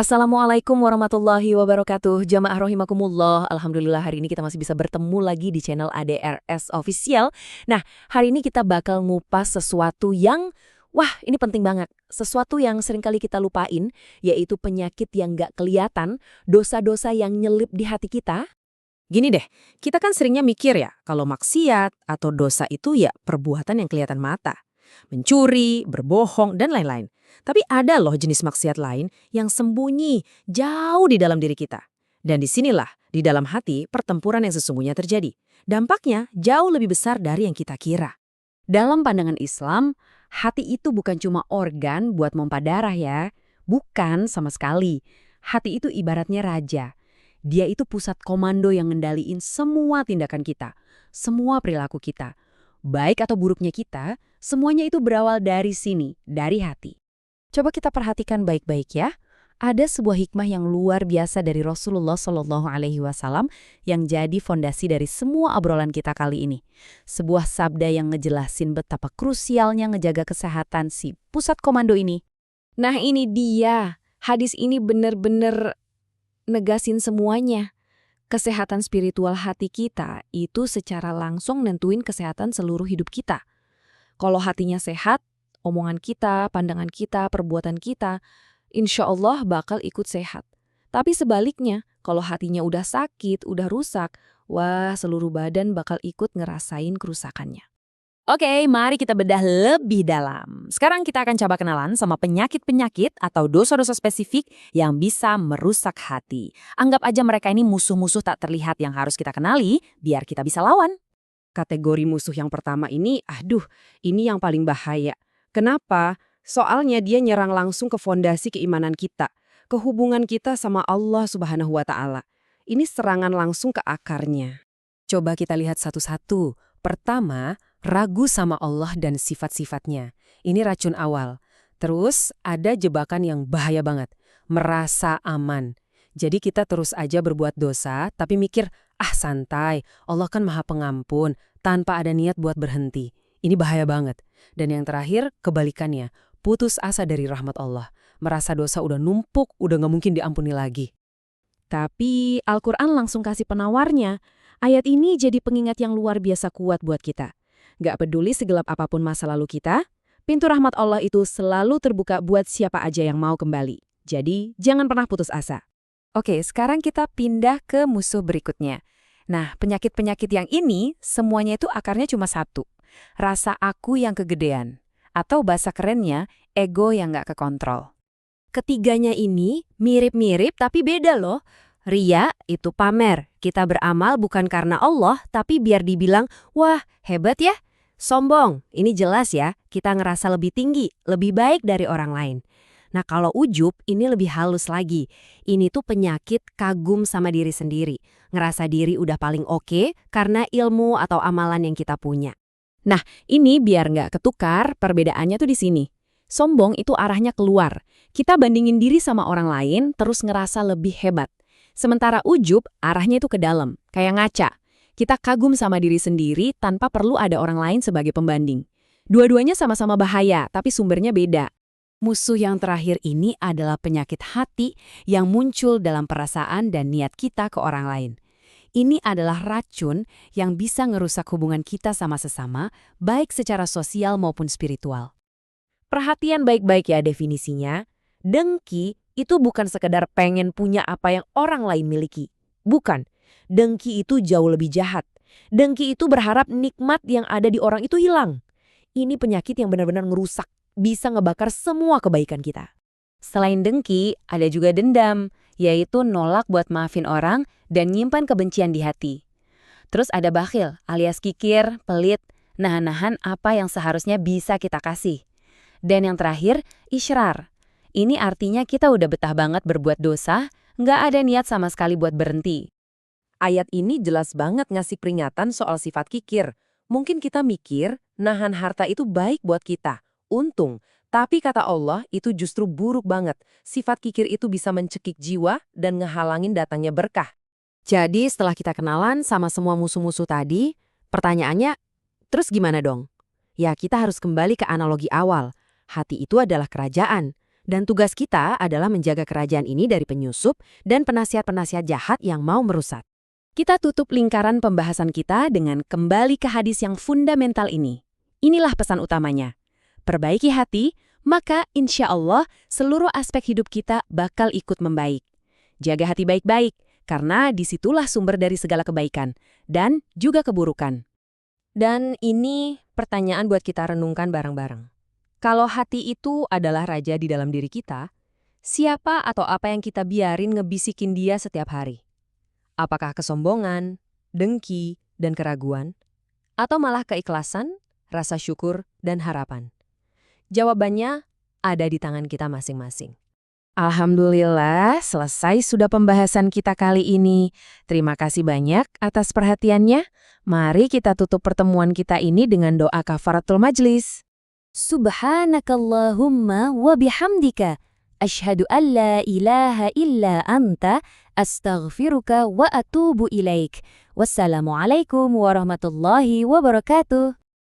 Assalamualaikum warahmatullahi wabarakatuh. Jamaah rahimakumullah. Alhamdulillah hari ini kita masih bisa bertemu lagi di channel ADRS Official. Nah, hari ini kita bakal ngupas sesuatu yang, wah ini penting banget. Sesuatu yang seringkali kita lupain, yaitu penyakit yang gak kelihatan, dosa-dosa yang nyelip di hati kita. Gini deh, kita kan seringnya mikir ya, kalau maksiat atau dosa itu ya perbuatan yang kelihatan mata. Mencuri, berbohong, dan lain-lain. Tapi ada loh jenis maksiat lain yang sembunyi jauh di dalam diri kita. Dan disinilah, di dalam hati, pertempuran yang sesungguhnya terjadi. Dampaknya jauh lebih besar dari yang kita kira. Dalam pandangan Islam, hati itu bukan cuma organ buat pompa darah ya. Bukan sama sekali. Hati itu ibaratnya raja. Dia itu pusat komando yang ngendaliin semua tindakan kita, semua perilaku kita. Baik atau buruknya kita, semuanya itu berawal dari sini, dari hati. Coba kita perhatikan baik-baik ya. Ada sebuah hikmah yang luar biasa dari Rasulullah SAW yang jadi fondasi dari semua obrolan kita kali ini. Sebuah sabda yang ngejelasin betapa krusialnya ngejaga kesehatan si pusat komando ini. Nah ini dia, hadis ini bener-bener negasin semuanya. Kesehatan spiritual hati kita itu secara langsung nentuin kesehatan seluruh hidup kita. Kalau hatinya sehat, omongan kita, pandangan kita, perbuatan kita, insya Allah bakal ikut sehat. Tapi sebaliknya, kalau hatinya udah sakit, udah rusak, wah seluruh badan bakal ikut ngerasain kerusakannya. Oke, mari kita bedah lebih dalam. Sekarang kita akan coba kenalan sama penyakit-penyakit atau dosa-dosa spesifik yang bisa merusak hati. Anggap aja mereka ini musuh-musuh tak terlihat yang harus kita kenali biar kita bisa lawan. Kategori musuh yang pertama ini, ini yang paling bahaya. Kenapa? Soalnya dia nyerang langsung ke fondasi keimanan kita, ke hubungan kita sama Allah Subhanahu wa Ta'ala. Ini serangan langsung ke akarnya. Coba kita lihat satu-satu. Pertama, ragu sama Allah dan sifat-sifatnya. Ini racun awal. Terus ada jebakan yang bahaya banget. Merasa aman. Jadi kita terus aja berbuat dosa, tapi mikir, santai, Allah kan maha pengampun, tanpa ada niat buat berhenti. Ini bahaya banget. Dan yang terakhir, kebalikannya. Putus asa dari rahmat Allah. Merasa dosa udah numpuk, udah nggak mungkin diampuni lagi. Tapi Al-Quran langsung kasih penawarnya. Ayat ini jadi pengingat yang luar biasa kuat buat kita. Gak peduli segelap apapun masa lalu kita, pintu rahmat Allah itu selalu terbuka buat siapa aja yang mau kembali. Jadi, jangan pernah putus asa. Oke, sekarang kita pindah ke musuh berikutnya. Nah, penyakit-penyakit yang ini, semuanya itu akarnya cuma satu. Rasa aku yang kegedean. Atau bahasa kerennya, ego yang gak kekontrol. Ketiganya ini mirip-mirip tapi beda loh. Ria itu pamer, kita beramal bukan karena Allah, tapi biar dibilang, wah hebat ya. Sombong, ini jelas ya, kita ngerasa lebih tinggi, lebih baik dari orang lain. Nah kalau ujub, ini lebih halus lagi. Ini tuh penyakit kagum sama diri sendiri. Ngerasa diri udah paling oke karena ilmu atau amalan yang kita punya. Nah ini biar nggak ketukar, perbedaannya tuh di sini. Sombong itu arahnya keluar. Kita bandingin diri sama orang lain, terus ngerasa lebih hebat. Sementara ujub, arahnya itu ke dalam, kayak ngaca. Kita kagum sama diri sendiri tanpa perlu ada orang lain sebagai pembanding. Dua-duanya sama-sama bahaya, tapi sumbernya beda. Musuh yang terakhir ini adalah penyakit hati yang muncul dalam perasaan dan niat kita ke orang lain. Ini adalah racun yang bisa ngerusak hubungan kita sama sesama, baik secara sosial maupun spiritual. Perhatian baik-baik ya definisinya. Dengki itu bukan sekedar pengen punya apa yang orang lain miliki. Bukan. Dengki itu jauh lebih jahat. Dengki itu berharap nikmat yang ada di orang itu hilang. Ini penyakit yang benar-benar ngerusak. Bisa ngebakar semua kebaikan kita. Selain dengki, ada juga dendam. Yaitu nolak buat maafin orang dan nyimpan kebencian di hati. Terus ada bakhil alias kikir, pelit, nahan-nahan apa yang seharusnya bisa kita kasih. Dan yang terakhir, isyrar. Ini artinya kita udah betah banget berbuat dosa, nggak ada niat sama sekali buat berhenti. Ayat ini jelas banget ngasih peringatan soal sifat kikir. Mungkin kita mikir, nahan harta itu baik buat kita. Untung. Tapi kata Allah, itu justru buruk banget. Sifat kikir itu bisa mencekik jiwa dan ngehalangin datangnya berkah. Jadi setelah kita kenalan sama semua musuh-musuh tadi, pertanyaannya, terus gimana dong? Ya kita harus kembali ke analogi awal. Hati itu adalah kerajaan. Dan tugas kita adalah menjaga kerajaan ini dari penyusup dan penasihat-penasihat jahat yang mau merusak. Kita tutup lingkaran pembahasan kita dengan kembali ke hadis yang fundamental ini. Inilah pesan utamanya. Perbaiki hati, maka insya Allah seluruh aspek hidup kita bakal ikut membaik. Jaga hati baik-baik, karena disitulah sumber dari segala kebaikan dan juga keburukan. Dan ini pertanyaan buat kita renungkan bareng-bareng. Kalau hati itu adalah raja di dalam diri kita, siapa atau apa yang kita biarin ngebisikin dia setiap hari? Apakah kesombongan, dengki, dan keraguan? Atau malah keikhlasan, rasa syukur, dan harapan? Jawabannya ada di tangan kita masing-masing. Alhamdulillah, selesai sudah pembahasan kita kali ini. Terima kasih banyak atas perhatiannya. Mari kita tutup pertemuan kita ini dengan doa kafaratul majlis. Subhanakallahumma wa bihamdika. Ashhadu an la ilaha illa anta. Astaghfiruka wa atubu ilaik. Wassalamualaikum warahmatullahi wabarakatuh.